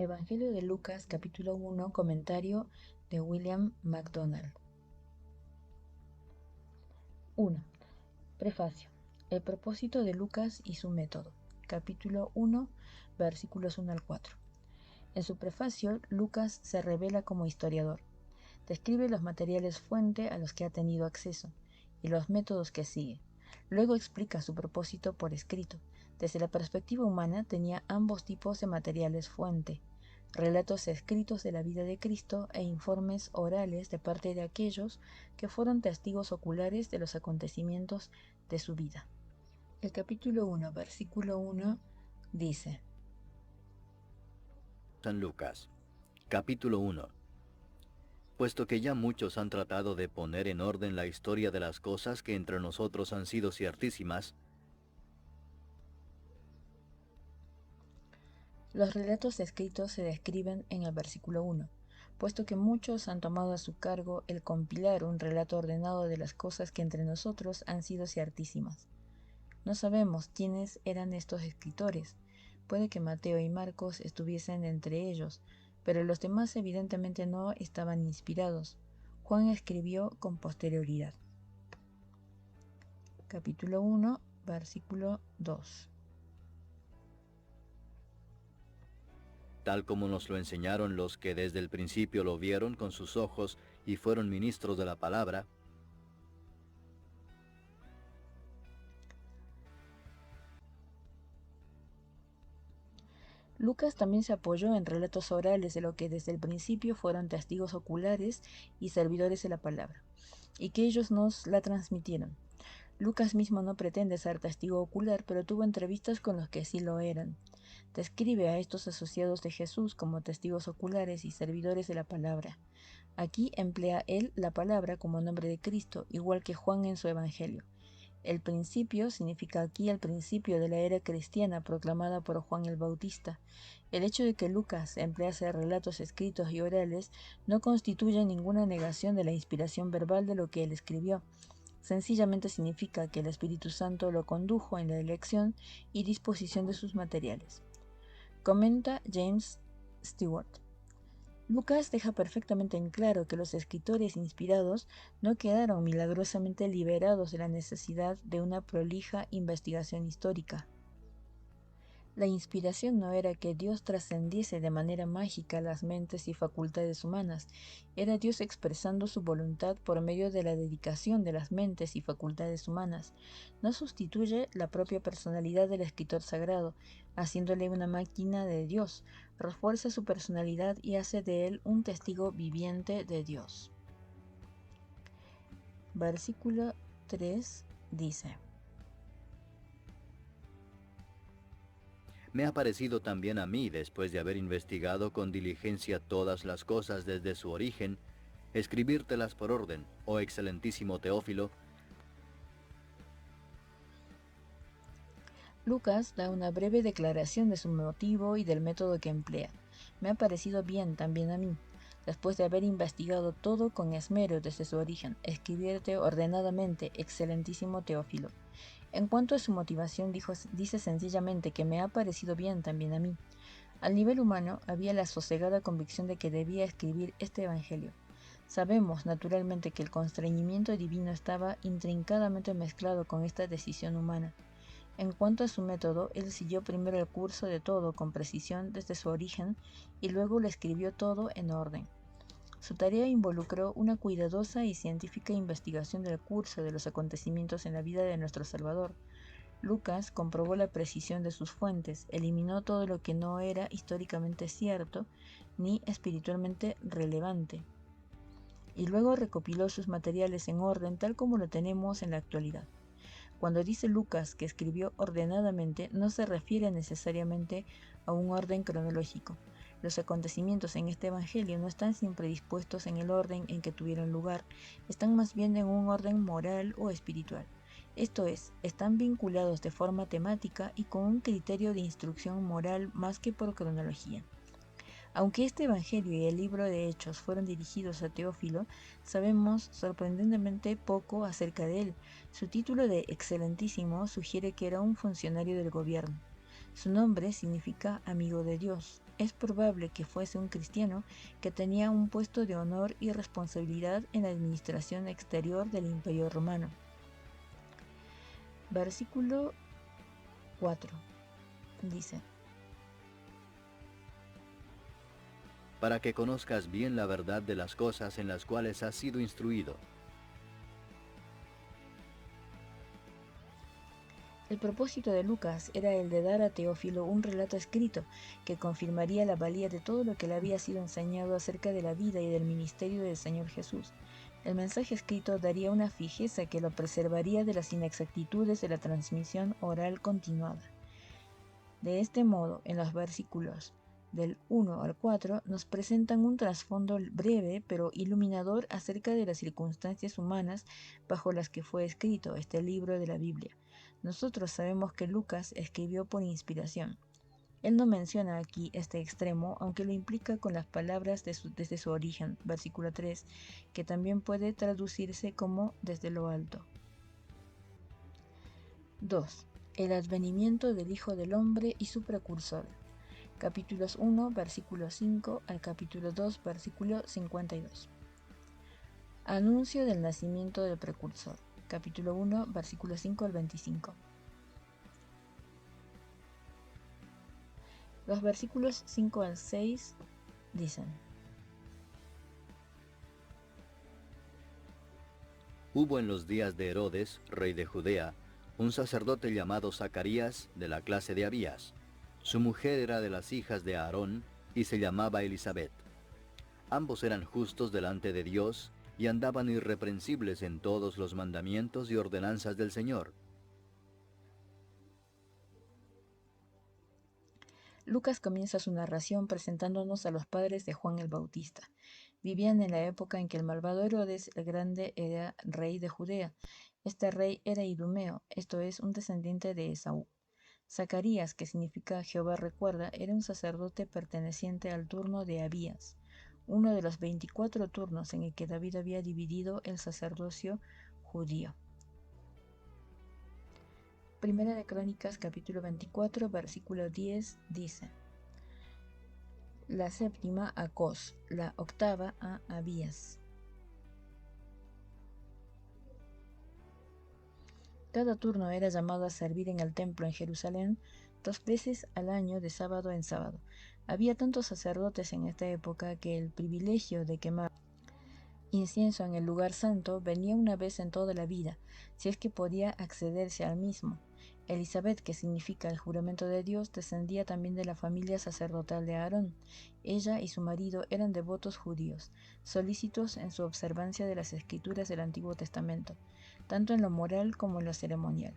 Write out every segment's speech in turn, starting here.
Evangelio de Lucas, capítulo 1, comentario de William MacDonald. 1. Prefacio. El propósito de Lucas y su método. Capítulo 1, versículos 1 al 4. En su prefacio, Lucas se revela como historiador. Describe los materiales fuente a los que ha tenido acceso y los métodos que sigue. Luego explica su propósito por escrito. Desde la perspectiva humana tenía ambos tipos de materiales fuente: relatos escritos de la vida de Cristo e informes orales de parte de aquellos que fueron testigos oculares de los acontecimientos de su vida. El capítulo 1, versículo 1 dice: San Lucas, capítulo 1. Puesto que ya muchos han tratado de poner en orden la historia de las cosas que entre nosotros han sido ciertísimas, los relatos escritos se describen en el versículo 1, puesto que muchos han tomado a su cargo el compilar un relato ordenado de las cosas que entre nosotros han sido ciertísimas. No sabemos quiénes eran estos escritores. Puede que Mateo y Marcos estuviesen entre ellos, pero los demás evidentemente no estaban inspirados. Juan escribió con posterioridad. Capítulo 1, versículo 2. tal como nos lo enseñaron los que desde el principio lo vieron con sus ojos y fueron ministros de la palabra, Lucas también se apoyó en relatos orales de lo que desde el principio fueron testigos oculares y servidores de la palabra, y que ellos nos la transmitieron. Lucas mismo no pretende ser testigo ocular, pero tuvo entrevistas con los que sí lo eran. Describe a estos asociados de Jesús como testigos oculares y servidores de la palabra. Aquí emplea él la palabra como nombre de Cristo, igual que Juan en su Evangelio. El principio significa aquí el principio de la era cristiana proclamada por Juan el Bautista. El hecho de que Lucas emplease relatos escritos y orales no constituye ninguna negación de la inspiración verbal de lo que él escribió. Sencillamente significa que el Espíritu Santo lo condujo en la elección y disposición de sus materiales. Comenta James Stewart. Lucas deja perfectamente en claro que los escritores inspirados no quedaron milagrosamente liberados de la necesidad de una prolija investigación histórica. La inspiración no era que Dios trascendiese de manera mágica las mentes y facultades humanas, era Dios expresando su voluntad por medio de la dedicación de las mentes y facultades humanas. No sustituye la propia personalidad del escritor sagrado, haciéndole una máquina de Dios, refuerza su personalidad y hace de él un testigo viviente de Dios. Versículo 3 dice: me ha parecido también a mí, después de haber investigado con diligencia todas las cosas desde su origen, escribírtelas por orden, oh excelentísimo Teófilo. Lucas da una breve declaración de su motivo y del método que emplea. Me ha parecido bien también a mí, después de haber investigado todo con esmero desde su origen, escribirte ordenadamente, excelentísimo Teófilo. En cuanto a su motivación, dice sencillamente que me ha parecido bien también a mí. Al nivel humano, había la sosegada convicción de que debía escribir este Evangelio. Sabemos, naturalmente, que el constreñimiento divino estaba intrincadamente mezclado con esta decisión humana. En cuanto a su método, él siguió primero el curso de todo con precisión desde su origen y luego lo escribió todo en orden. Su tarea involucró una cuidadosa y científica investigación del curso de los acontecimientos en la vida de nuestro Salvador. Lucas comprobó la precisión de sus fuentes, eliminó todo lo que no era históricamente cierto ni espiritualmente relevante, y luego recopiló sus materiales en orden tal como lo tenemos en la actualidad. Cuando dice Lucas que escribió ordenadamente, no se refiere necesariamente a un orden cronológico. Los acontecimientos en este Evangelio no están siempre dispuestos en el orden en que tuvieron lugar, están más bien en un orden moral o espiritual. Esto es, están vinculados de forma temática y con un criterio de instrucción moral más que por cronología. Aunque este Evangelio y el libro de Hechos fueron dirigidos a Teófilo, sabemos sorprendentemente poco acerca de él. Su título de excelentísimo sugiere que era un funcionario del gobierno. Su nombre significa amigo de Dios. Es probable que fuese un cristiano que tenía un puesto de honor y responsabilidad en la administración exterior del Imperio Romano. Versículo 4 dice: para que conozcas bien la verdad de las cosas en las cuales has sido instruido. El propósito de Lucas era el de dar a Teófilo un relato escrito que confirmaría la valía de todo lo que le había sido enseñado acerca de la vida y del ministerio del Señor Jesús. El mensaje escrito daría una fijeza que lo preservaría de las inexactitudes de la transmisión oral continuada. De este modo, en los versículos del 1 al 4 nos presentan un trasfondo breve pero iluminador acerca de las circunstancias humanas bajo las que fue escrito este libro de la Biblia. Nosotros sabemos que Lucas escribió por inspiración. Él no menciona aquí este extremo, aunque lo implica con las palabras desde su origen, versículo 3, que también puede traducirse como desde lo alto. 2. El advenimiento del Hijo del Hombre y su precursor. Capítulos 1, versículo 5 al capítulo 2, versículo 52. Anuncio del nacimiento del precursor. Capítulo 1, versículo 5 al 25. Los versículos 5 al 6 dicen: Hubo en los días de Herodes, rey de Judea, un sacerdote llamado Zacarías, de la clase de Abías. Su mujer era de las hijas de Aarón, y se llamaba Elisabet. Ambos eran justos delante de Dios, y andaban irreprensibles en todos los mandamientos y ordenanzas del Señor. Lucas comienza su narración presentándonos a los padres de Juan el Bautista. Vivían en la época en que el malvado Herodes el Grande era rey de Judea. Este rey era idumeo, esto es, un descendiente de Esaú. Zacarías, que significa Jehová recuerda, era un sacerdote perteneciente al turno de Abías, uno de los 24 turnos en el que David había dividido el sacerdocio judío. Primera de Crónicas, capítulo 24, versículo 10, dice: la séptima a Cos, la octava a Abías. Cada turno era llamado a servir en el templo en Jerusalén 2 veces al año de sábado en sábado. Había tantos sacerdotes en esta época que el privilegio de quemar incienso en el lugar santo venía una vez en toda la vida, si es que podía accederse al mismo. Elisabet, que significa el juramento de Dios, descendía también de la familia sacerdotal de Aarón. Ella y su marido eran devotos judíos, solícitos en su observancia de las escrituras del Antiguo Testamento, tanto en lo moral como en lo ceremonial.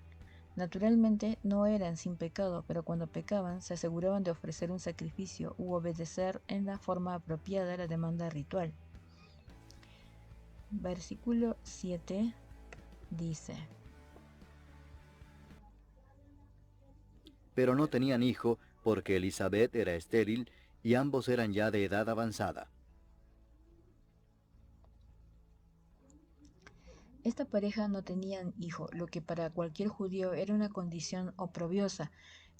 Naturalmente no eran sin pecado, pero cuando pecaban se aseguraban de ofrecer un sacrificio u obedecer en la forma apropiada a la demanda ritual. Versículo 7 dice: Pero no tenían hijo, porque Elisabet era estéril, y ambos eran ya de edad avanzada. Esta pareja no tenían hijo, lo que para cualquier judío era una condición oprobiosa.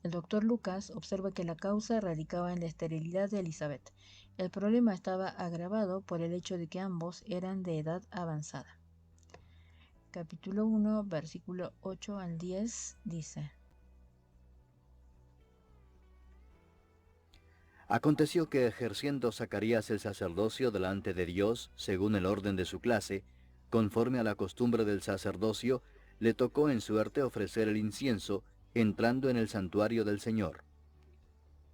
El doctor Lucas observa que la causa radicaba en la esterilidad de Elisabet. El problema estaba agravado por el hecho de que ambos eran de edad avanzada. Capítulo 1, versículo 8 al 10 dice: Aconteció que ejerciendo Zacarías el sacerdocio delante de Dios, según el orden de su clase, conforme a la costumbre del sacerdocio, le tocó en suerte ofrecer el incienso, entrando en el santuario del Señor.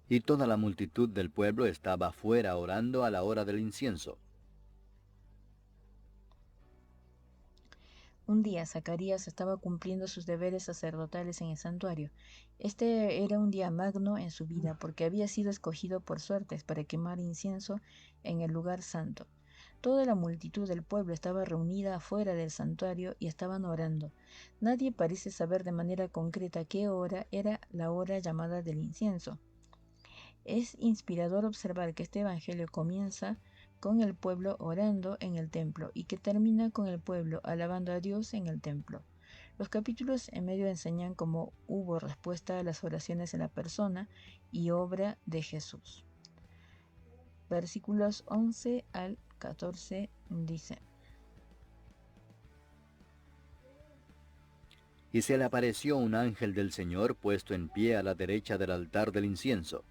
Y toda la multitud del pueblo estaba fuera orando a la hora del incienso. Un día Zacarías estaba cumpliendo sus deberes sacerdotales en el santuario. Este era un día magno en su vida porque había sido escogido por suertes para quemar incienso en el lugar santo. Toda la multitud del pueblo estaba reunida afuera del santuario y estaban orando. Nadie parece saber de manera concreta qué hora era la hora llamada del incienso. Es inspirador observar que este evangelio comienza con el pueblo orando en el templo y que termina con el pueblo alabando a Dios en el templo. Los capítulos en medio enseñan cómo hubo respuesta a las oraciones en la persona y obra de Jesús. Versículos 11 al 14 dice: Y se le apareció un ángel del Señor puesto en pie a la derecha del altar del incienso.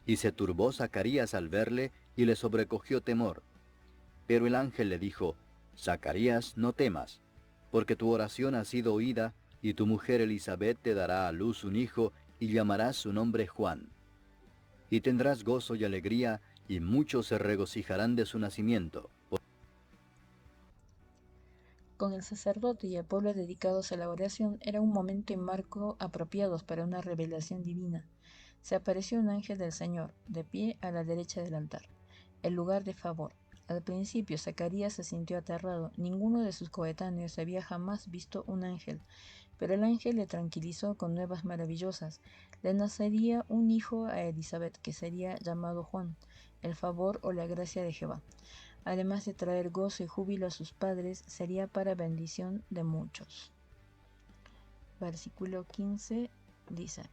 Y se turbó Zacarías al verle, y le sobrecogió temor. Pero el ángel le dijo: Zacarías, no temas, porque tu oración ha sido oída, y tu mujer Elizabeth te dará a luz un hijo, y llamarás su nombre Juan. Y tendrás gozo y alegría, y muchos se regocijarán de su nacimiento. Con el sacerdote y el pueblo dedicados a la oración, era un momento y marco apropiados para una revelación divina. Se apareció un ángel del Señor, de pie a la derecha del altar, el lugar de favor. Al principio Zacarías se sintió aterrado. Ninguno de sus coetáneos había jamás visto un ángel, pero el ángel le tranquilizó con nuevas maravillosas. Le nacería un hijo a Elizabeth, que sería llamado Juan, el favor o la gracia de Jehová. Además de traer gozo y júbilo a sus padres, sería para bendición de muchos. Versículo 15 dice: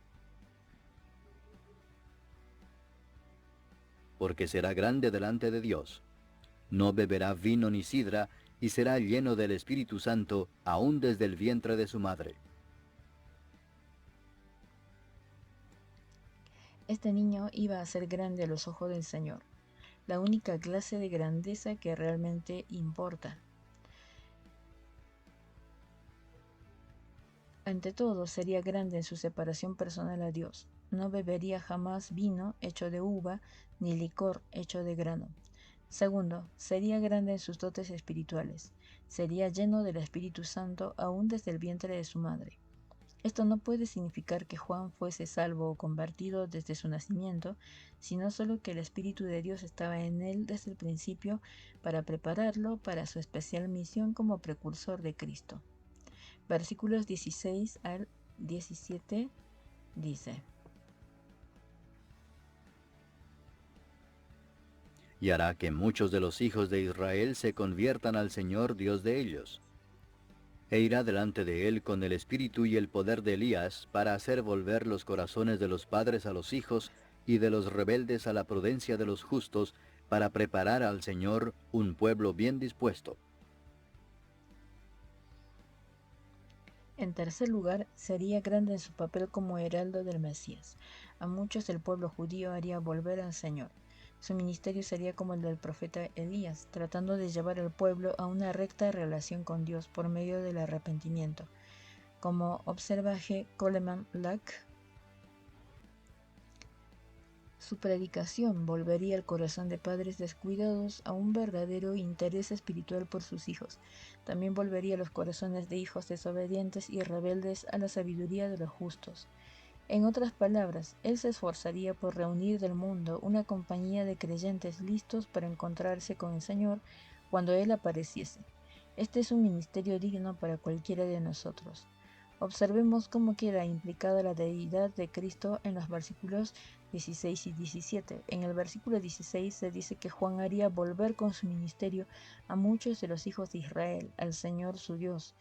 Porque será grande delante de Dios. No beberá vino ni sidra, y será lleno del Espíritu Santo, aún desde el vientre de su madre. Este niño iba a ser grande a los ojos del Señor, la única clase de grandeza que realmente importa. Ante todo, sería grande en su separación personal a Dios. No bebería jamás vino hecho de uva, ni licor hecho de grano. Segundo, sería grande en sus dotes espirituales. Sería lleno del Espíritu Santo aún desde el vientre de su madre. Esto no puede significar que Juan fuese salvo o convertido desde su nacimiento, sino solo que el Espíritu de Dios estaba en él desde el principio para prepararlo para su especial misión como precursor de Cristo. Versículos 16 al 17 dice: Y hará que muchos de los hijos de Israel se conviertan al Señor Dios de ellos. E irá delante de él con el espíritu y el poder de Elías, para hacer volver los corazones de los padres a los hijos, y de los rebeldes a la prudencia de los justos, para preparar al Señor un pueblo bien dispuesto. En tercer lugar, sería grande en su papel como heraldo del Mesías. A muchos del pueblo judío haría volver al Señor. Su ministerio sería como el del profeta Elías, tratando de llevar al pueblo a una recta relación con Dios por medio del arrepentimiento. Como observa G. Coleman Lack, su predicación volvería el corazón de padres descuidados a un verdadero interés espiritual por sus hijos. También volvería los corazones de hijos desobedientes y rebeldes a la sabiduría de los justos. En otras palabras, él se esforzaría por reunir del mundo una compañía de creyentes listos para encontrarse con el Señor cuando Él apareciese. Este es un ministerio digno para cualquiera de nosotros. Observemos cómo queda implicada la deidad de Cristo en los versículos 16 y 17. En el versículo 16 se dice que Juan haría volver con su ministerio a muchos de los hijos de Israel, al Señor su Dios.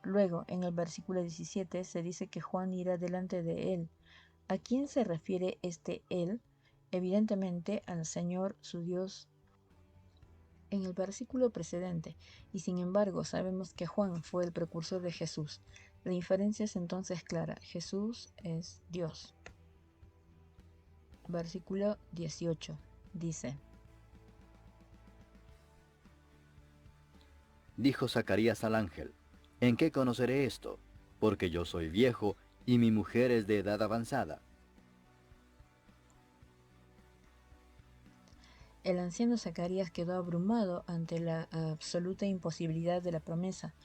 Luego, en el versículo 17 se dice que Juan irá delante de él. ¿A quién se refiere este él? Evidentemente al Señor su Dios en el versículo precedente, y sin embargo sabemos que Juan fue el precursor de Jesús. La diferencia es entonces clara: Jesús es Dios. Versículo 18 dice: Dijo Zacarías al ángel: ¿En qué conoceré esto? Porque yo soy viejo, y mi mujer es de edad avanzada. El anciano Zacarías quedó abrumado ante la absoluta imposibilidad de la promesa.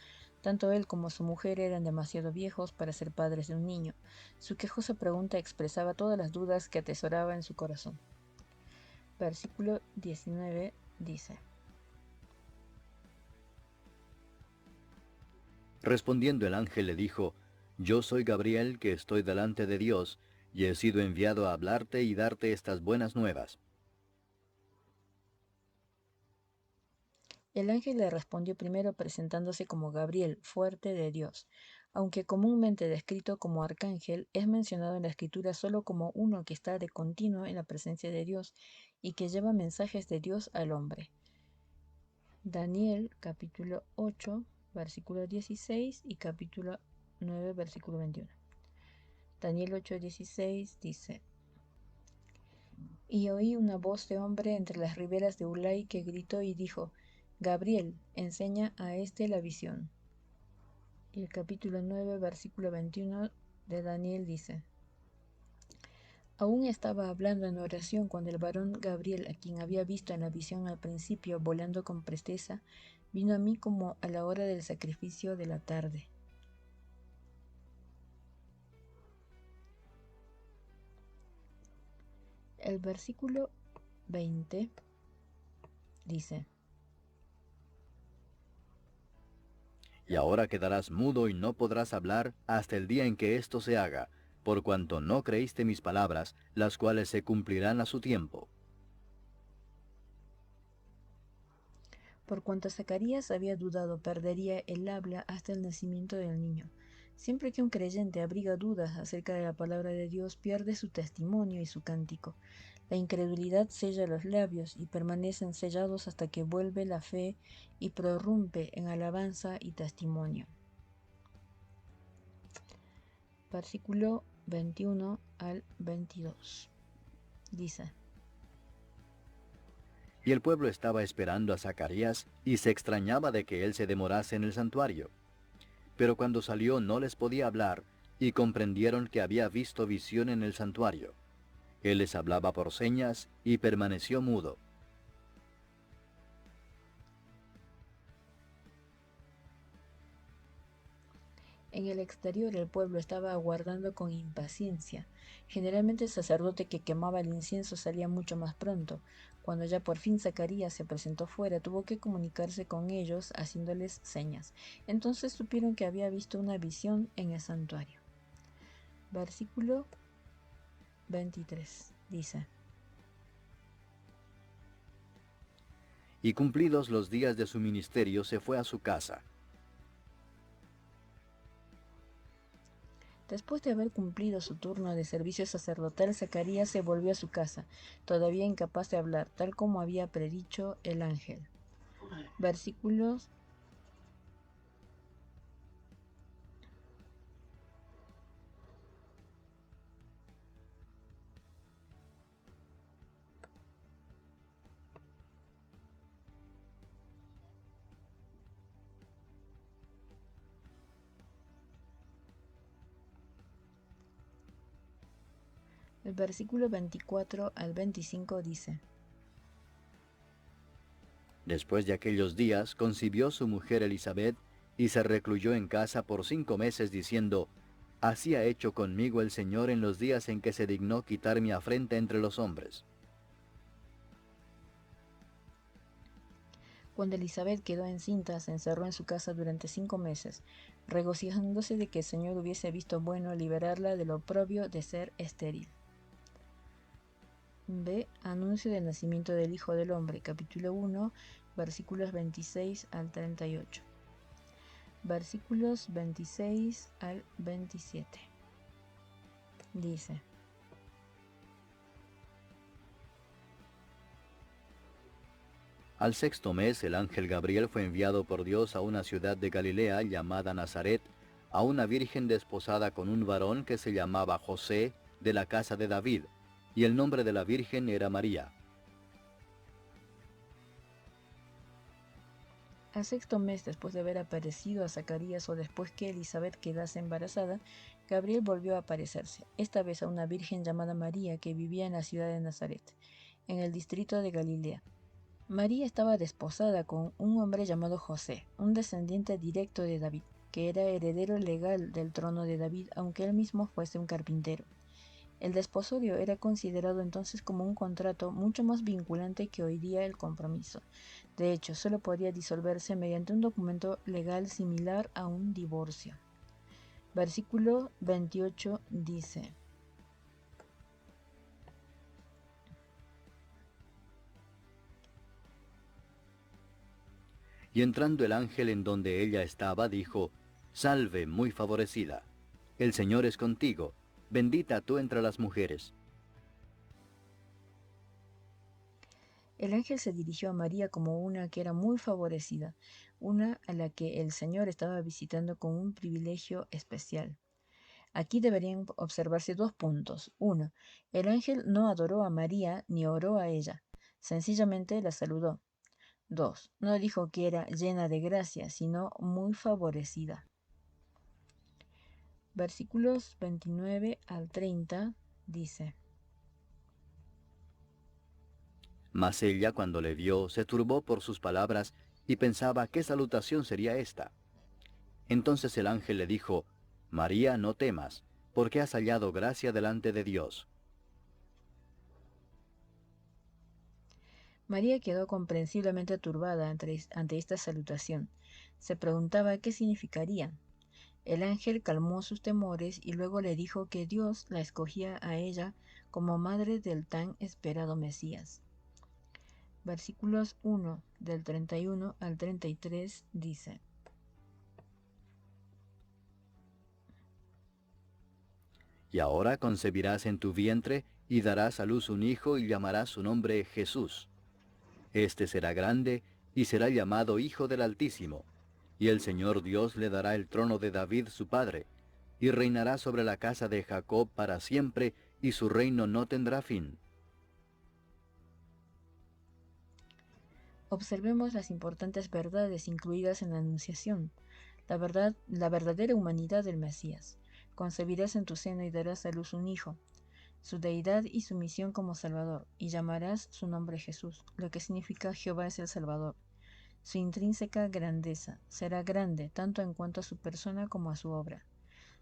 Tanto él como su mujer eran demasiado viejos para ser padres de un niño. Su quejosa pregunta expresaba todas las dudas que atesoraba en su corazón. Versículo 19 dice: Respondiendo el ángel le dijo: Yo soy Gabriel, que estoy delante de Dios, y he sido enviado a hablarte y darte estas buenas nuevas. El ángel le respondió primero presentándose como Gabriel, fuerte de Dios. Aunque comúnmente descrito como arcángel, es mencionado en la escritura solo como uno que está de continuo en la presencia de Dios y que lleva mensajes de Dios al hombre. Daniel capítulo 8, versículo 16 y capítulo 9, versículo 21. Daniel 8:16 dice: Y oí una voz de hombre entre las riberas de Ulai que gritó y dijo: Gabriel, enseña a este la visión. Y el capítulo 9, versículo 21 de Daniel dice: Aún estaba hablando en oración cuando el varón Gabriel, a quien había visto en la visión al principio volando con presteza, vino a mí como a la hora del sacrificio de la tarde. El versículo 20 dice: Y ahora quedarás mudo y no podrás hablar hasta el día en que esto se haga, por cuanto no creíste mis palabras, las cuales se cumplirán a su tiempo. Por cuanto Zacarías había dudado, perdería el habla hasta el nacimiento del niño. Siempre que un creyente abriga dudas acerca de la palabra de Dios, pierde su testimonio y su cántico. La incredulidad sella los labios y permanecen sellados hasta que vuelve la fe y prorrumpe en alabanza y testimonio. Versículo 21 al 22. Dice: Y el pueblo estaba esperando a Zacarías, y se extrañaba de que él se demorase en el santuario. Pero cuando salió no les podía hablar, y comprendieron que había visto visión en el santuario. Él les hablaba por señas, y permaneció mudo. En el exterior el pueblo estaba aguardando con impaciencia. Generalmente el sacerdote que quemaba el incienso salía mucho más pronto. Cuando ya por fin Zacarías se presentó fuera, tuvo que comunicarse con ellos haciéndoles señas. Entonces supieron que había visto una visión en el santuario. Versículo 23 dice: Y cumplidos los días de su ministerio se fue a su casa. Después de haber cumplido su turno de servicio sacerdotal, Zacarías se volvió a su casa, todavía incapaz de hablar, tal como había predicho el ángel. Versículos El versículo 24 al 25 dice: Después de aquellos días concibió su mujer Elizabeth, y se recluyó en casa por 5 meses, diciendo: Así ha hecho conmigo el Señor en los días en que se dignó quitar mi afrenta entre los hombres. Cuando Elizabeth quedó encinta, se encerró en su casa durante 5 meses, regocijándose de que el Señor hubiese visto bueno liberarla del oprobio de ser estéril. B. Anuncio del nacimiento del Hijo del Hombre, capítulo 1, versículos 26 al 38. Versículos 26 al 27. Dice: Al 6.º mes el ángel Gabriel fue enviado por Dios a una ciudad de Galilea llamada Nazaret, a una virgen desposada con un varón que se llamaba José, de la casa de David, y el nombre de la virgen era María. Al 6.º mes después de haber aparecido a Zacarías o después que Elizabeth quedase embarazada, Gabriel volvió a aparecerse, esta vez a una virgen llamada María que vivía en la ciudad de Nazaret, en el distrito de Galilea. María estaba desposada con un hombre llamado José, un descendiente directo de David, que era heredero legal del trono de David, aunque él mismo fuese un carpintero. El desposorio era considerado entonces como un contrato mucho más vinculante que hoy día el compromiso. De hecho, solo podía disolverse mediante un documento legal similar a un divorcio. Versículo 28 dice: Y entrando el ángel en donde ella estaba, dijo: Salve, muy favorecida. El Señor es contigo, bendita tú entre las mujeres. El ángel se dirigió a María como una que era muy favorecida, una a la que el Señor estaba visitando con un privilegio especial. Aquí deberían observarse dos puntos. Uno, el ángel no adoró a María ni oró a ella, sencillamente la saludó. Dos, no dijo que era llena de gracia, sino muy favorecida. Versículos 29 al 30 dice: Mas ella, cuando le vio, se turbó por sus palabras y pensaba qué salutación sería esta. Entonces el ángel le dijo, María, no temas, porque has hallado gracia delante de Dios. María quedó comprensiblemente turbada ante esta salutación. Se preguntaba qué significaría. El ángel calmó sus temores y luego le dijo que Dios la escogía a ella como madre del tan esperado Mesías. Versículos 1 del 31 al 33 dice: Y ahora concebirás en tu vientre y darás a luz un hijo y llamarás su nombre Jesús. Este será grande y será llamado Hijo del Altísimo, y el Señor Dios le dará el trono de David su padre, y reinará sobre la casa de Jacob para siempre, y su reino no tendrá fin. Observemos las importantes verdades incluidas en la Anunciación. La verdadera humanidad del Mesías. Concebirás en tu seno y darás a luz un hijo, su deidad y su misión como Salvador, y llamarás su nombre Jesús, lo que significa Jehová es el Salvador. Su intrínseca grandeza será grande tanto en cuanto a su persona como a su obra.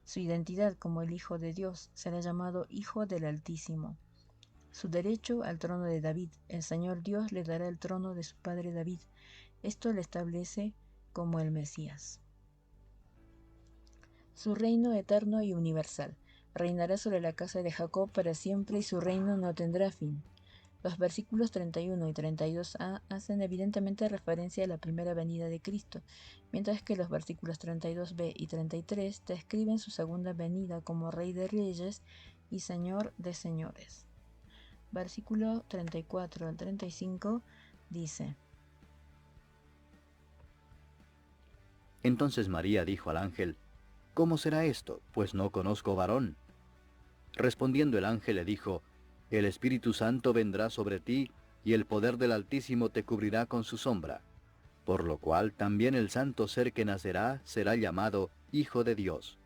Su identidad como el Hijo de Dios será llamado Hijo del Altísimo. Su derecho al trono de David, el Señor Dios le dará el trono de su padre David. Esto le establece como el Mesías. Su reino eterno y universal. Reinará sobre la casa de Jacob para siempre y su reino no tendrá fin. Los versículos 31 y 32a hacen evidentemente referencia a la primera venida de Cristo, mientras que los versículos 32b y 33 describen su segunda venida como Rey de Reyes y Señor de Señores. Versículo 34 al 35 dice: Entonces María dijo al ángel, ¿cómo será esto? Pues no conozco varón. Respondiendo el ángel le dijo, el Espíritu Santo vendrá sobre ti, y el poder del Altísimo te cubrirá con su sombra. Por lo cual también el santo ser que nacerá será llamado Hijo de Dios.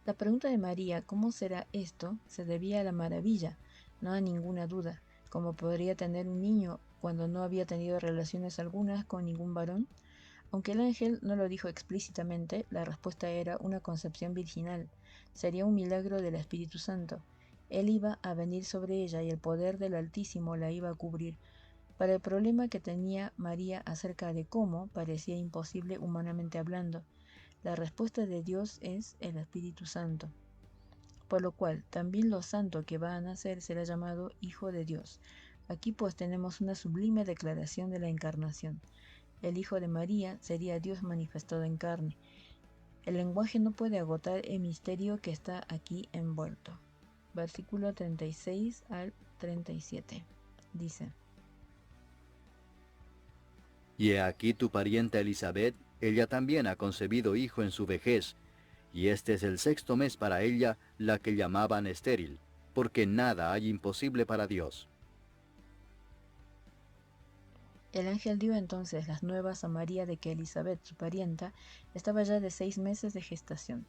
La pregunta de María, ¿cómo será esto?, se debía a la maravilla, no a ninguna duda. ¿Cómo podría tener un niño cuando no había tenido relaciones algunas con ningún varón? Aunque el ángel no lo dijo explícitamente, la respuesta era una concepción virginal. Sería un milagro del Espíritu Santo. Él iba a venir sobre ella y el poder del Altísimo la iba a cubrir. Para el problema que tenía María acerca de cómo parecía imposible humanamente hablando, la respuesta de Dios es el Espíritu Santo. Por lo cual, también lo santo que va a nacer será llamado Hijo de Dios. Aquí pues tenemos una sublime declaración de la encarnación. El Hijo de María sería Dios manifestado en carne. El lenguaje no puede agotar el misterio que está aquí envuelto. Versículo 36 al 37. Dice: Y he aquí tu parienta Elizabeth, ella también ha concebido hijo en su vejez, y este es el sexto mes para ella, la que llamaban estéril, porque nada hay imposible para Dios. El ángel dio entonces las nuevas a María de que Elizabeth, su parienta, estaba ya de 6 meses de gestación.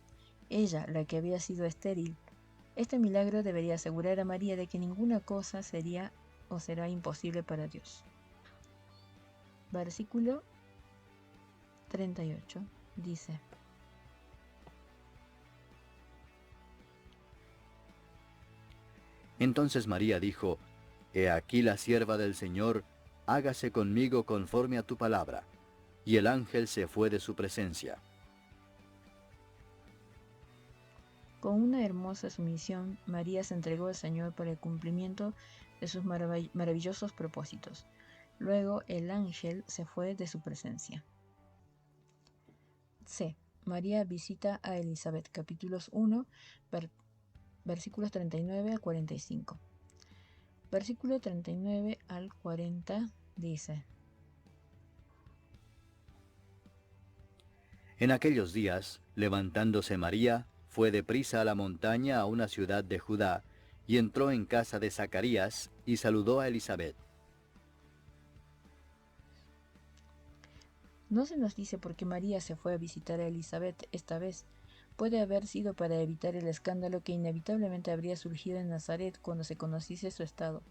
Ella, la que había sido estéril. Este milagro debería asegurar a María de que ninguna cosa sería o será imposible para Dios. Versículo 38 dice: Entonces María dijo, He aquí la sierva del Señor, hágase conmigo conforme a tu palabra. Y el ángel se fue de su presencia. Con una hermosa sumisión, María se entregó al Señor para el cumplimiento de sus maravillosos propósitos. Luego el ángel se fue de su presencia. C. María visita a Elizabeth, capítulos 1, versículos 39 al 45. Versículo 39 al 40 dice: En aquellos días, levantándose María, fue deprisa a la montaña a una ciudad de Judá, y entró en casa de Zacarías, y saludó a Elizabeth. No se nos dice por qué María se fue a visitar a Elizabeth esta vez. Puede haber sido para evitar el escándalo que inevitablemente habría surgido en Nazaret cuando se conociese su estado.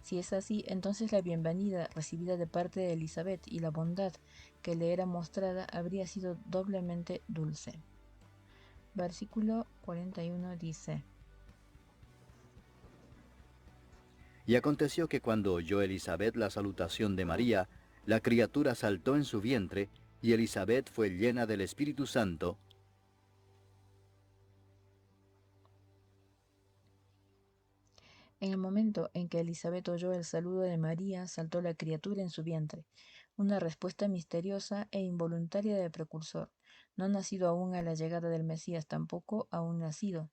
Si es así, entonces la bienvenida recibida de parte de Elizabeth y la bondad que le era mostrada habría sido doblemente dulce. Versículo 41 dice: Y aconteció que cuando oyó Elizabeth la salutación de María, la criatura saltó en su vientre, y Elizabeth fue llena del Espíritu Santo. En el momento en que Elizabeth oyó el saludo de María, saltó la criatura en su vientre, una respuesta misteriosa e involuntaria del precursor, no nacido aún a la llegada del Mesías, tampoco aún nacido.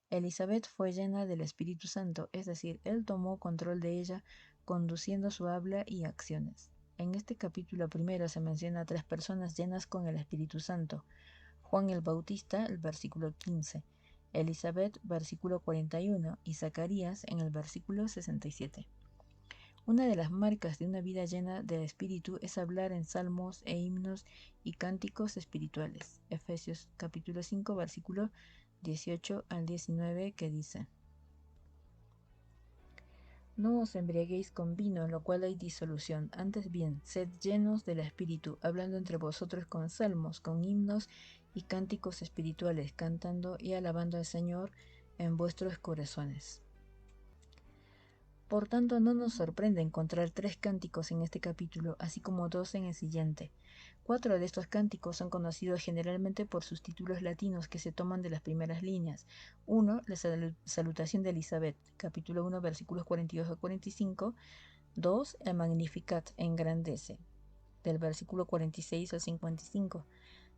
Elizabeth fue llena del Espíritu Santo, es decir, él tomó control de ella, conduciendo su habla y acciones. En este capítulo primero se menciona a 3 personas llenas con el Espíritu Santo: Juan el Bautista, el versículo 15, Elizabeth, versículo 41, y Zacarías en el versículo 67. Una de las marcas de una vida llena del Espíritu es hablar en salmos e himnos y cánticos espirituales. Efesios capítulo 5, versículo 18 al 19, que dice: No os embriaguéis con vino, en lo cual hay disolución, antes bien, sed llenos del Espíritu, hablando entre vosotros con salmos, con himnos y cánticos espirituales, cantando y alabando al Señor en vuestros corazones. Por tanto, no nos sorprende encontrar 3 cánticos en este capítulo, así como 2 en el siguiente. 4 de estos cánticos son conocidos generalmente por sus títulos latinos que se toman de las primeras líneas. 1. La salutación de Elizabeth, capítulo 1, versículos 42 a 45. 2. El Magnificat, engrandece, del versículo 46 al 55.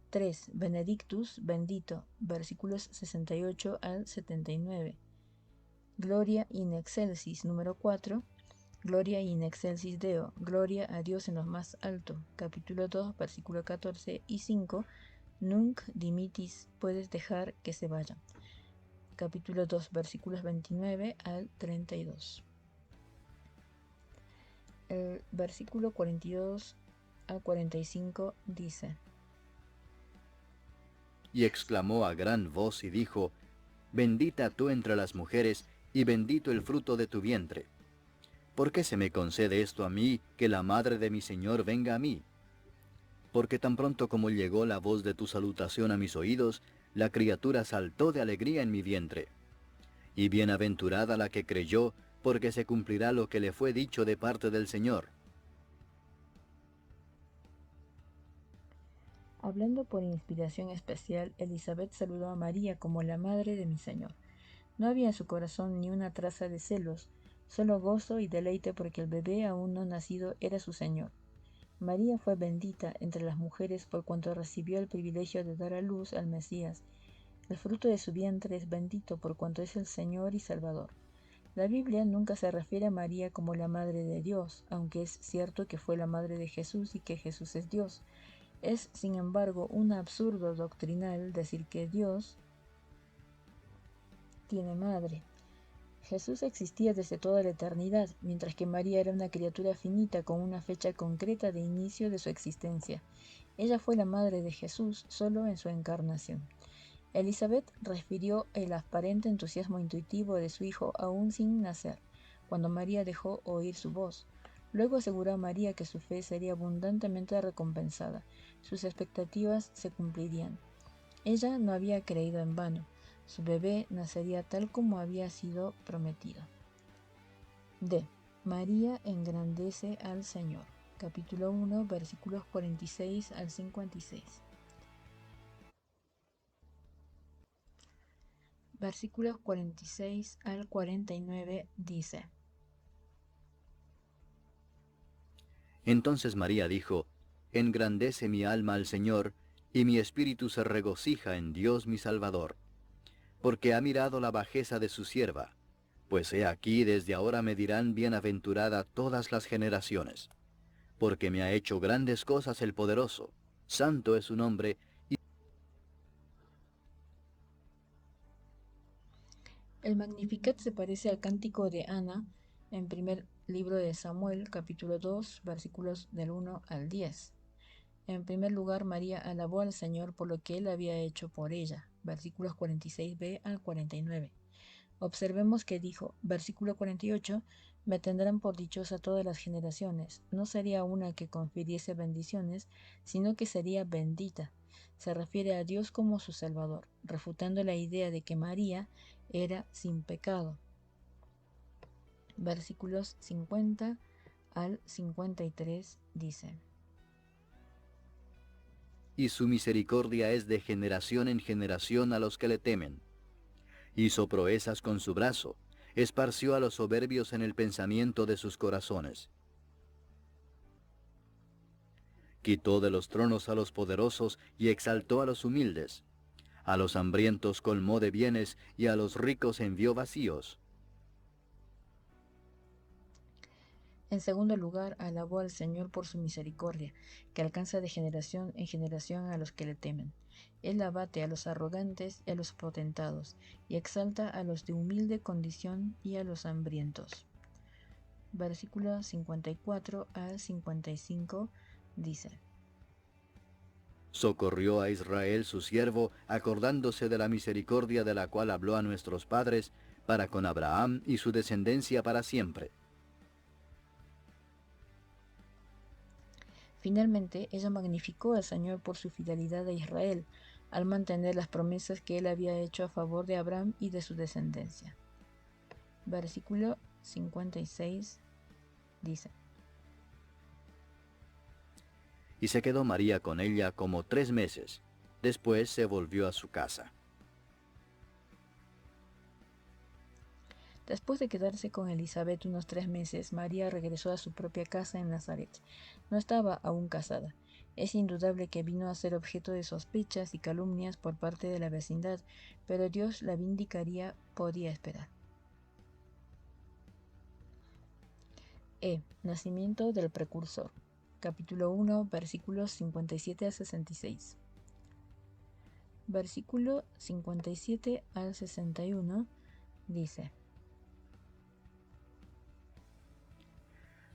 3. Benedictus, bendito, versículos 68 al 79. Gloria in excelsis, número 4. Gloria in excelsis Deo, gloria a Dios en lo más alto, capítulo 2, versículo 14 y 5. Nunc dimitis, puedes dejar que se vaya, capítulo 2, versículos 29 al 32. El versículo 42 al 45 dice: Y exclamó a gran voz y dijo, Bendita tú entre las mujeres, y bendito el fruto de tu vientre. ¿Por qué se me concede esto a mí, que la madre de mi Señor venga a mí? Porque tan pronto como llegó la voz de tu salutación a mis oídos, la criatura saltó de alegría en mi vientre. Y bienaventurada la que creyó, porque se cumplirá lo que le fue dicho de parte del Señor. Hablando por inspiración especial, Elizabeth saludó a María como la madre de mi Señor. No había en su corazón ni una traza de celos, solo gozo y deleite porque el bebé aún no nacido era su Señor. María fue bendita entre las mujeres por cuanto recibió el privilegio de dar a luz al Mesías. El fruto de su vientre es bendito por cuanto es el Señor y Salvador. La Biblia nunca se refiere a María como la Madre de Dios, aunque es cierto que fue la Madre de Jesús y que Jesús es Dios. Es, sin embargo, un absurdo doctrinal decir que Dios tiene madre. Jesús existía desde toda la eternidad, mientras que María era una criatura finita con una fecha concreta de inicio de su existencia. Ella fue la madre de Jesús solo en su encarnación. Elizabeth refirió el aparente entusiasmo intuitivo de su hijo aún sin nacer, cuando María dejó oír su voz. Luego aseguró a María que su fe sería abundantemente recompensada. Sus expectativas se cumplirían. Ella no había creído en vano. Su bebé nacería tal como había sido prometido. D. María engrandece al Señor. Capítulo 1, versículos 46 al 56. Versículos 46 al 49 dice: Entonces María dijo, engrandece mi alma al Señor, y mi espíritu se regocija en Dios mi Salvador, porque ha mirado la bajeza de su sierva. Pues he aquí, desde ahora me dirán bienaventurada todas las generaciones, porque me ha hecho grandes cosas el poderoso, santo es su nombre. El Magnificat se parece al cántico de Ana en primer libro de Samuel, capítulo 2, versículos del 1 al 10. En primer lugar, María alabó al Señor por lo que Él había hecho por ella, versículos 46b al 49. Observemos que dijo, versículo 48, me tendrán por dichosa todas las generaciones. No sería una que confiriese bendiciones, sino que sería bendita. Se refiere a Dios como su Salvador, refutando la idea de que María era sin pecado. Versículos 50 al 53 dice, Y su misericordia es de generación en generación a los que le temen. Hizo proezas con su brazo, esparció a los soberbios en el pensamiento de sus corazones. Quitó de los tronos a los poderosos y exaltó a los humildes. A los hambrientos colmó de bienes y a los ricos envió vacíos. En segundo lugar, alabó al Señor por su misericordia, que alcanza de generación en generación a los que le temen. Él abate a los arrogantes y a los potentados, y exalta a los de humilde condición y a los hambrientos. Versículo 54 al 55 dice, Socorrió a Israel su siervo, acordándose de la misericordia de la cual habló a nuestros padres, para con Abraham y su descendencia para siempre. Finalmente, ella magnificó al Señor por su fidelidad a Israel, al mantener las promesas que él había hecho a favor de Abraham y de su descendencia. Versículo 56 dice, Y se quedó María con ella como 3 meses. Después se volvió a su casa. después de quedarse con Elizabeth unos 3 meses, María regresó a su propia casa en Nazaret. No estaba aún casada. Es indudable que vino a ser objeto de sospechas y calumnias por parte de la vecindad, pero Dios la vindicaría, podía esperar. Nacimiento del precursor. Capítulo 1, versículos 57 a 66. Versículo 57 al 61 dice,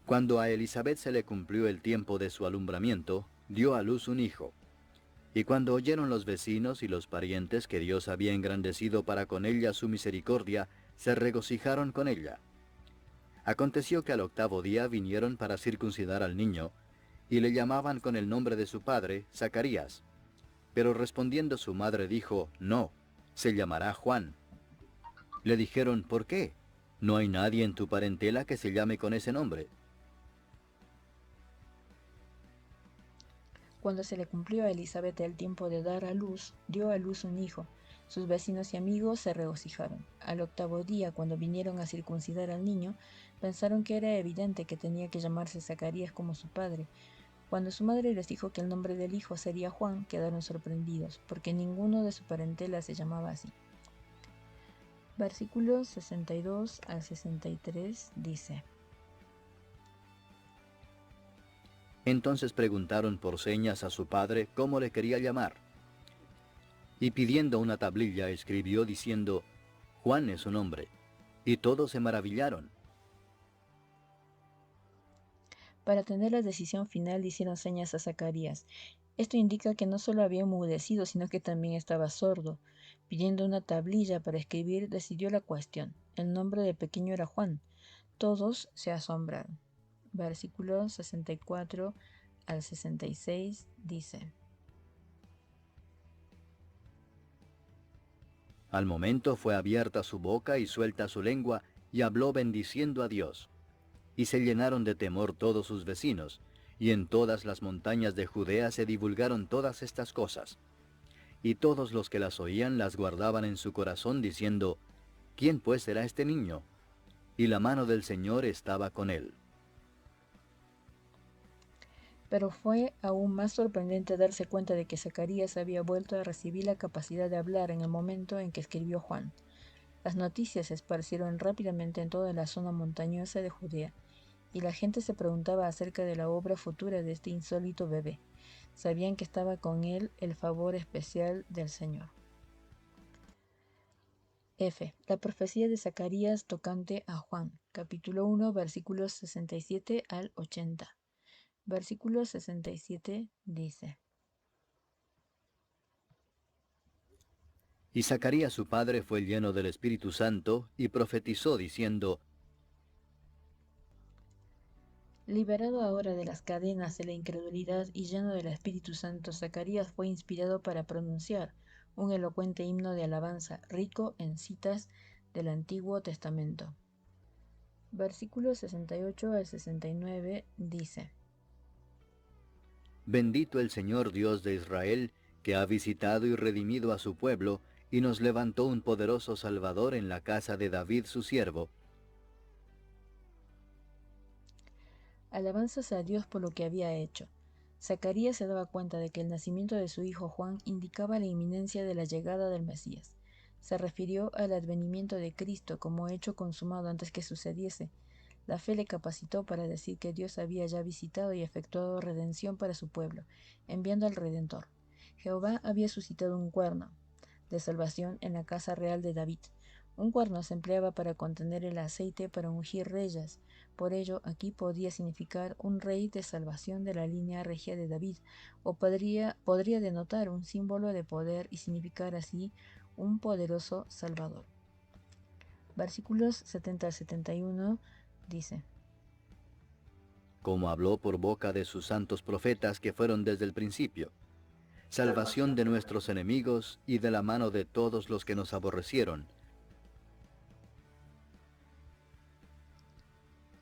Cuando a Elizabeth se le cumplió el tiempo de su alumbramiento, dio a luz un hijo. Y cuando oyeron los vecinos y los parientes que Dios había engrandecido para con ella su misericordia, se regocijaron con ella. Aconteció que al 8º día vinieron para circuncidar al niño, y le llamaban con el nombre de su padre, Zacarías. Pero respondiendo su madre dijo, no, se llamará Juan. Le dijeron, ¿por qué? ¿No hay nadie en tu parentela que se llame con ese nombre? Cuando se le cumplió a Elizabeth el tiempo de dar a luz, dio a luz un hijo. Sus vecinos y amigos se regocijaron. Al 8º día, cuando vinieron a circuncidar al niño, pensaron que era evidente que tenía que llamarse Zacarías como su padre. Cuando su madre les dijo que el nombre del hijo sería Juan, quedaron sorprendidos, porque ninguno de su parentela se llamaba así. Versículos 62 al 63 dice, Entonces preguntaron por señas a su padre cómo le quería llamar. Y pidiendo una tablilla escribió diciendo, Juan es su nombre. Y todos se maravillaron. Para tener la decisión final hicieron señas a Zacarías. Esto indica que no solo había enmudecido, sino que también estaba sordo. Pidiendo una tablilla para escribir, decidió la cuestión. El nombre del pequeño era Juan. Todos se asombraron. Versículos 64 al 66 dice, Al momento fue abierta su boca y suelta su lengua, y habló bendiciendo a Dios. Y se llenaron de temor todos sus vecinos, y en todas las montañas de Judea se divulgaron todas estas cosas. Y todos los que las oían las guardaban en su corazón, diciendo, ¿quién pues será este niño? Y la mano del Señor estaba con él. Pero fue aún más sorprendente darse cuenta de que Zacarías había vuelto a recibir la capacidad de hablar en el momento en que escribió Juan. Las noticias se esparcieron rápidamente en toda la zona montañosa de Judea, y la gente se preguntaba acerca de la obra futura de este insólito bebé. Sabían que estaba con él el favor especial del Señor. F. La profecía de Zacarías tocante a Juan, capítulo 1, versículos 67 al 80. Versículo 67 dice: Y Zacarías su padre fue lleno del Espíritu Santo, y profetizó diciendo: Liberado ahora de las cadenas de la incredulidad y lleno del Espíritu Santo, Zacarías fue inspirado para pronunciar un elocuente himno de alabanza, rico en citas del Antiguo Testamento. Versículos 68 al 69 dice: Bendito el Señor Dios de Israel, que ha visitado y redimido a su pueblo, y nos levantó un poderoso Salvador en la casa de David su siervo. Alabanzas a Dios por lo que había hecho. Zacarías se daba cuenta de que el nacimiento de su hijo Juan indicaba la inminencia de la llegada del Mesías. Se refirió al advenimiento de Cristo como hecho consumado antes que sucediese. La fe le capacitó para decir que Dios había ya visitado y efectuado redención para su pueblo, enviando al Redentor. Jehová había suscitado un cuerno de salvación en la casa real de David. Un cuerno se empleaba para contener el aceite para ungir reyes. Por ello, aquí podía significar un rey de salvación de la línea regia de David, o podría denotar un símbolo de poder y significar así un poderoso Salvador. Versículos 70 al 71 dice: Como habló por boca de sus santos profetas que fueron desde el principio, salvación de nuestros enemigos y de la mano de todos los que nos aborrecieron.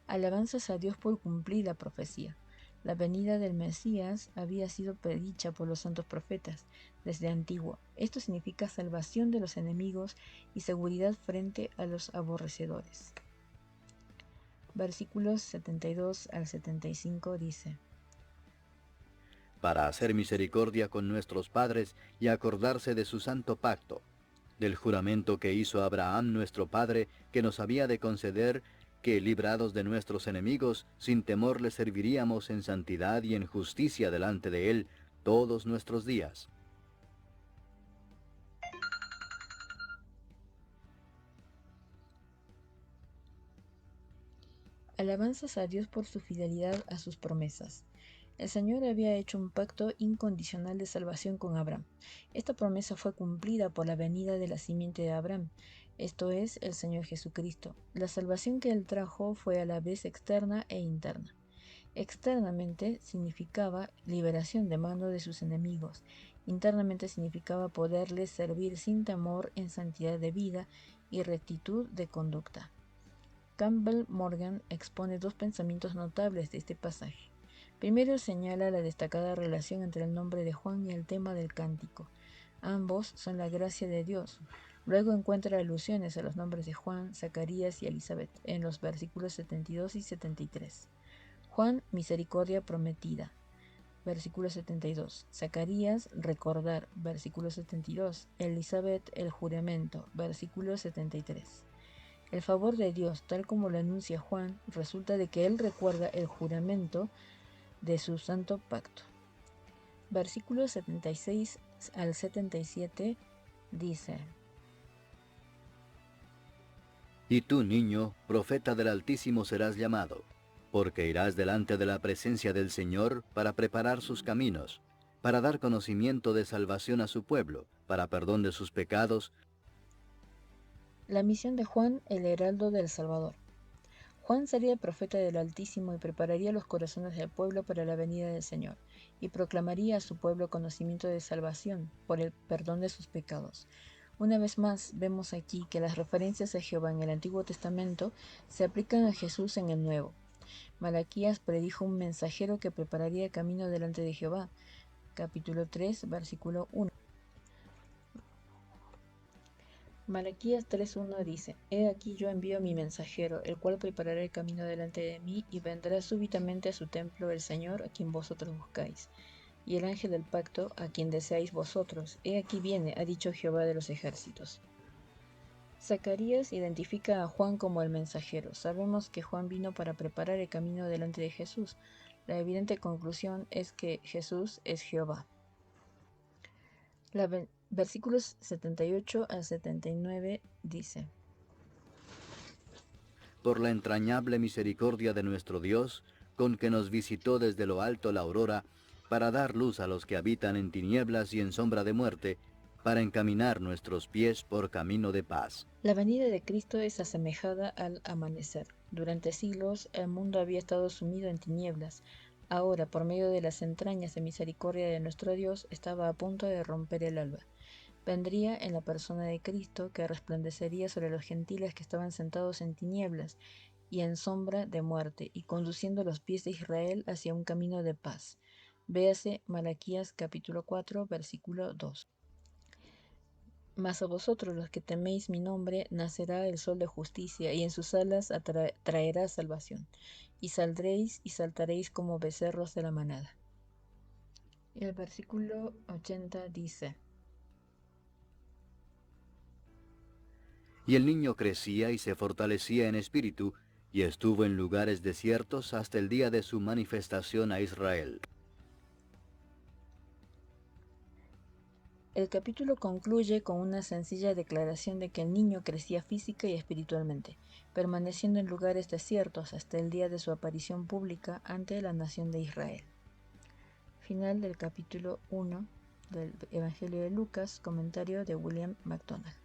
Alabanzas a Dios por cumplir la profecía. La venida del Mesías había sido predicha por los santos profetas desde antiguo. Esto significa salvación de los enemigos y seguridad frente a los aborrecedores. Versículos 72 al 75 dice: Para hacer misericordia con nuestros padres y acordarse de su santo pacto, del juramento que hizo Abraham nuestro padre, que nos había de conceder que, librados de nuestros enemigos, sin temor le serviríamos en santidad y en justicia delante de él todos nuestros días. Alabanzas a Dios por su fidelidad a sus promesas. El Señor había hecho un pacto incondicional de salvación con Abraham. Esta promesa fue cumplida por la venida de la simiente de Abraham, esto es, el Señor Jesucristo. La salvación que Él trajo fue a la vez externa e interna. Externamente significaba liberación de mano de sus enemigos. Internamente significaba poderles servir sin temor en santidad de vida y rectitud de conducta. Campbell Morgan expone dos pensamientos notables de este pasaje. Primero señala la destacada relación entre el nombre de Juan y el tema del cántico. Ambos son la gracia de Dios. Luego encuentra alusiones a los nombres de Juan, Zacarías y Elizabeth en los versículos 72 y 73. Juan, misericordia prometida. Versículo 72. Zacarías, recordar. Versículo 72. Elizabeth, el juramento. Versículo 73. El favor de Dios, tal como lo anuncia Juan, resulta de que él recuerda el juramento de su santo pacto. Versículos 76 al 77 dice: Y tú, niño, profeta del Altísimo serás llamado, porque irás delante de la presencia del Señor para preparar sus caminos, para dar conocimiento de salvación a su pueblo, para perdón de sus pecados. La misión de Juan, el heraldo del Salvador. Juan sería profeta del Altísimo y prepararía los corazones del pueblo para la venida del Señor, y proclamaría a su pueblo conocimiento de salvación por el perdón de sus pecados. Una vez más, vemos aquí que las referencias a Jehová en el Antiguo Testamento se aplican a Jesús en el Nuevo. Malaquías predijo un mensajero que prepararía camino delante de Jehová. Capítulo 3, versículo 1. Malaquías 3:1 dice: He aquí yo envío a mi mensajero, el cual preparará el camino delante de mí, y vendrá súbitamente a su templo el Señor, a quien vosotros buscáis, y el ángel del pacto, a quien deseáis vosotros. He aquí viene, ha dicho Jehová de los ejércitos. Zacarías identifica a Juan como el mensajero. Sabemos que Juan vino para preparar el camino delante de Jesús. La evidente conclusión es que Jesús es Jehová. Versículos 78 al 79 dice: Por la entrañable misericordia de nuestro Dios, con que nos visitó desde lo alto la aurora, para dar luz a los que habitan en tinieblas y en sombra de muerte, para encaminar nuestros pies por camino de paz. La venida de Cristo es asemejada al amanecer. Durante siglos el mundo había estado sumido en tinieblas. Ahora, por medio de las entrañas de misericordia de nuestro Dios, estaba a punto de romper el alba. Vendría en la persona de Cristo, que resplandecería sobre los gentiles que estaban sentados en tinieblas y en sombra de muerte, y conduciendo los pies de Israel hacia un camino de paz. Véase Malaquías capítulo 4, versículo 2. Mas a vosotros los que teméis mi nombre, nacerá el sol de justicia, y en sus alas traerá salvación. Y saldréis y saltaréis como becerros de la manada. El versículo 80 dice: Y el niño crecía y se fortalecía en espíritu, y estuvo en lugares desiertos hasta el día de su manifestación a Israel. El capítulo concluye con una sencilla declaración de que el niño crecía física y espiritualmente, permaneciendo en lugares desiertos hasta el día de su aparición pública ante la nación de Israel. Final del capítulo 1 del Evangelio de Lucas, comentario de William MacDonald.